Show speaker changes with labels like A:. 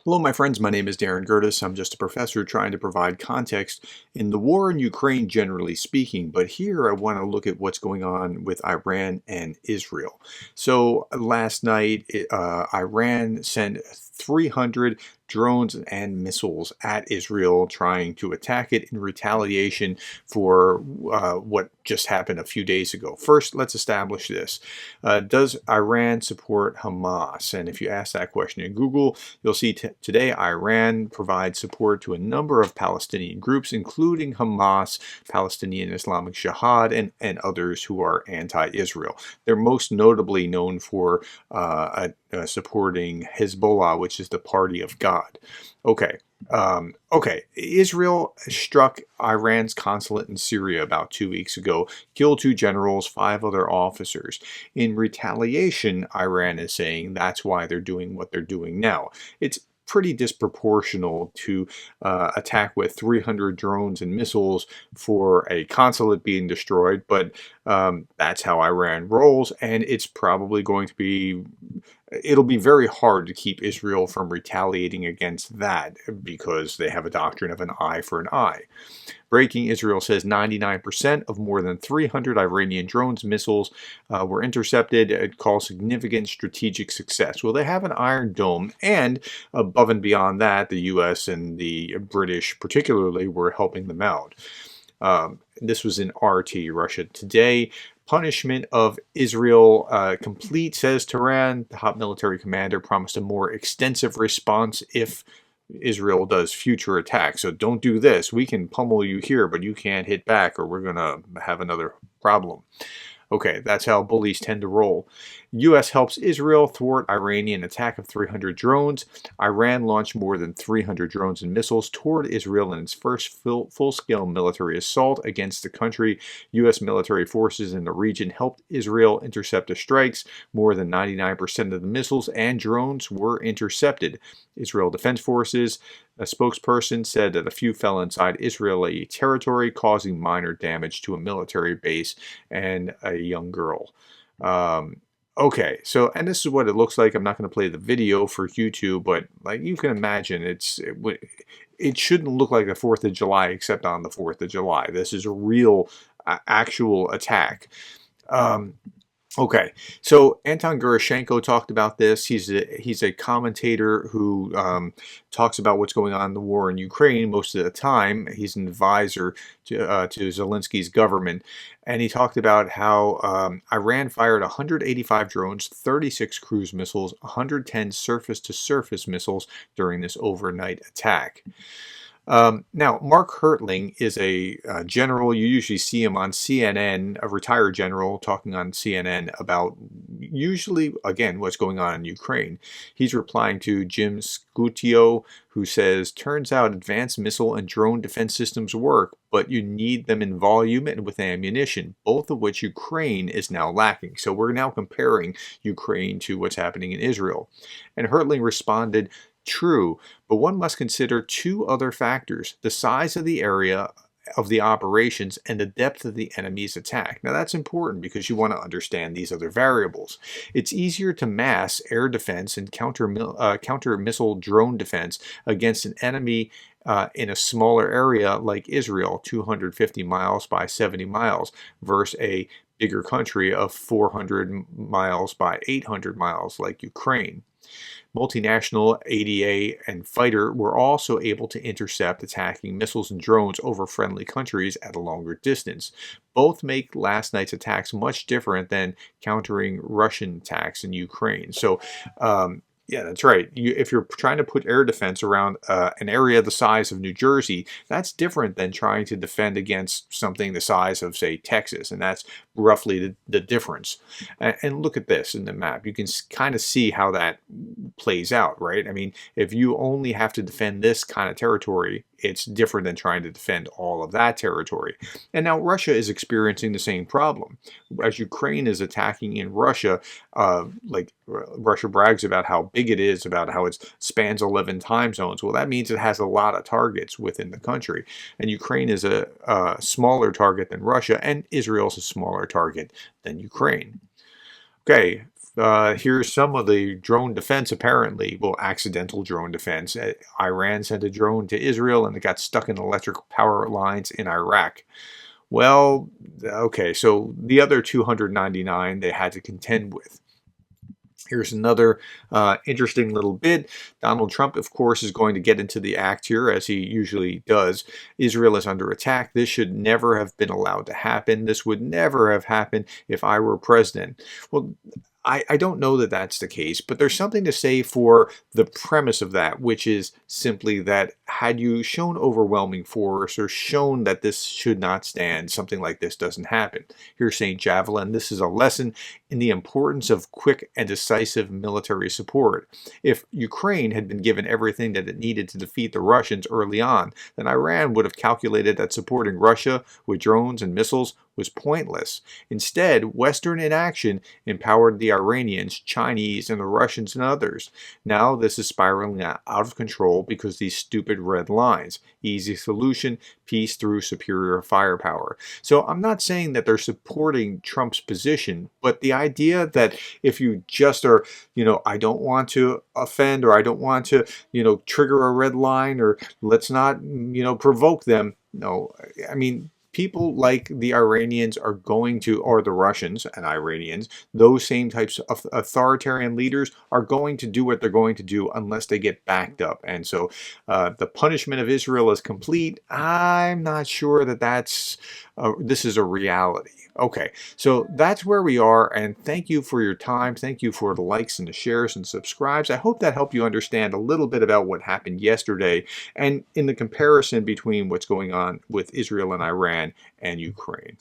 A: Hello, my friends. My name is Gerdes. I'm just a professor trying to provide context in the war in Ukraine, generally speaking. But here I want to look at what's going on with Iran and Israel. So last night, Iran sent 300 drones and missiles at Israel, trying to attack it in retaliation for what just happened a few days ago. First, let's establish this. Does Iran support Hamas? And if you ask that question in Google, you'll see today Iran provides support to a number of Palestinian groups, including Hamas, Palestinian Islamic Jihad, and others who are anti-Israel. They're most notably known for supporting Hezbollah, which is the party of God. Okay. Israel struck Iran's consulate in Syria about 2 weeks ago, killed 2 generals, 5 other officers. In retaliation, Iran is saying that's why they're doing what they're doing now. It's pretty disproportional to attack with 300 drones and missiles for a consulate being destroyed, but that's how Iran rolls, and it's probably going to be it'll be very hard to keep Israel from retaliating against that because they have a doctrine of an eye for an eye. Breaking, Israel says 99% of more than 300 Iranian drones missiles were intercepted. It calls significant strategic success. Well, they have an Iron Dome, and above and beyond that, the U.S. and the British particularly were helping them out. This was in RT, Russia Today. Punishment of Israel complete, says Tehran. The top military commander promised a more extensive response if Israel does future attacks. So don't do this. We can pummel you here, but you can't hit back or we're going to have another problem. Okay, that's how bullies tend to roll. U.S. helps Israel thwart Iranian attack of 300 drones. Iran launched more than 300 drones and missiles toward Israel in its first full-scale military assault against the country. U.S. military forces in the region helped Israel intercept the strikes. More than 99% of the missiles and drones were intercepted. Israel Defense Forces, a spokesperson, said that a few fell inside Israeli territory, causing minor damage to a military base and a young girl. Okay, so, and this is what it looks like. I'm not going to play the video for YouTube, but like you can imagine, it shouldn't look like the 4th of July, except on the 4th of July. This is a real, actual attack. Okay, so Anton Gerashenko talked about this. He's a commentator who talks about what's going on in the war in Ukraine most of the time. He's an advisor to Zelensky's government, and he talked about how Iran fired 185 drones, 36 cruise missiles, 110 surface-to-surface missiles during this overnight attack. Now, Mark Hertling is a general. You usually see him on CNN, a retired general talking on CNN about usually, again, what's going on in Ukraine. He's replying to Jim Scutio, who says, turns out advanced missile and drone defense systems work, but you need them in volume and with ammunition, both of which Ukraine is now lacking. So we're now comparing Ukraine to what's happening in Israel. And Hertling responded, true, but one must consider 2 other factors: the size of the area of the operations and the depth of the enemy's attack. Now that's important because you want to understand these other variables. It's easier to mass air defense and counter missile drone defense against an enemy in a smaller area like Israel, 250 miles by 70 miles, versus a bigger country of 400 miles by 800 miles like Ukraine. Multinational ADA and fighter were also able to intercept attacking missiles and drones over friendly countries at a longer distance. Both make last night's attacks much different than countering Russian attacks in Ukraine. So, yeah, that's right. If you're trying to put air defense around an area the size of New Jersey, that's different than trying to defend against something the size of, say, Texas, and that's roughly the difference. And look at this in the map. You can kind of see how that plays out, right? I mean, if you only have to defend this kind of territory, it's different than trying to defend all of that territory. And now Russia is experiencing the same problem. As Ukraine is attacking in Russia, like Russia brags about how big it is, about how it spans 11 time zones. Well, that means it has a lot of targets within the country. And Ukraine is a smaller target than Russia, and Israel is a smaller target than Ukraine. Okay, Here's some of the drone defense, apparently. Well, accidental drone defense. Iran sent a drone to Israel and it got stuck in electric power lines in Iraq. Well, okay, so the other 299 they had to contend with. Here's another interesting little bit. Donald Trump, of course, is going to get into the act here, as he usually does. Israel is under attack. This should never have been allowed to happen. This would never have happened if I were president. Well, I don't know that that's the case, but there's something to say for the premise of that, which is simply that had you shown overwhelming force or shown that this should not stand, something like this doesn't happen. Here's St. Javelin. This is a lesson in the importance of quick and decisive military support. If Ukraine had been given everything that it needed to defeat the Russians early on, then Iran would have calculated that supporting Russia with drones and missiles was pointless. Instead, Western inaction empowered the Iranians, Chinese, and the Russians and others. Now this is spiraling out of control because these stupid red lines. Easy solution, peace through superior firepower. So I'm not saying that they're supporting Trump's position, but the idea that if you just are, I don't want to offend or I don't want to, trigger a red line or let's not, provoke them. No, I mean, people like the Iranians are going to, or the Russians and Iranians, those same types of authoritarian leaders are going to do what they're going to do unless they get backed up. And so the punishment of Israel is complete. I'm not sure that this is a reality. Okay, so that's where we are, and thank you for your time. Thank you for the likes and the shares and subscribes. I hope that helped you understand a little bit about what happened yesterday and in the comparison between what's going on with Israel and Iran and Ukraine.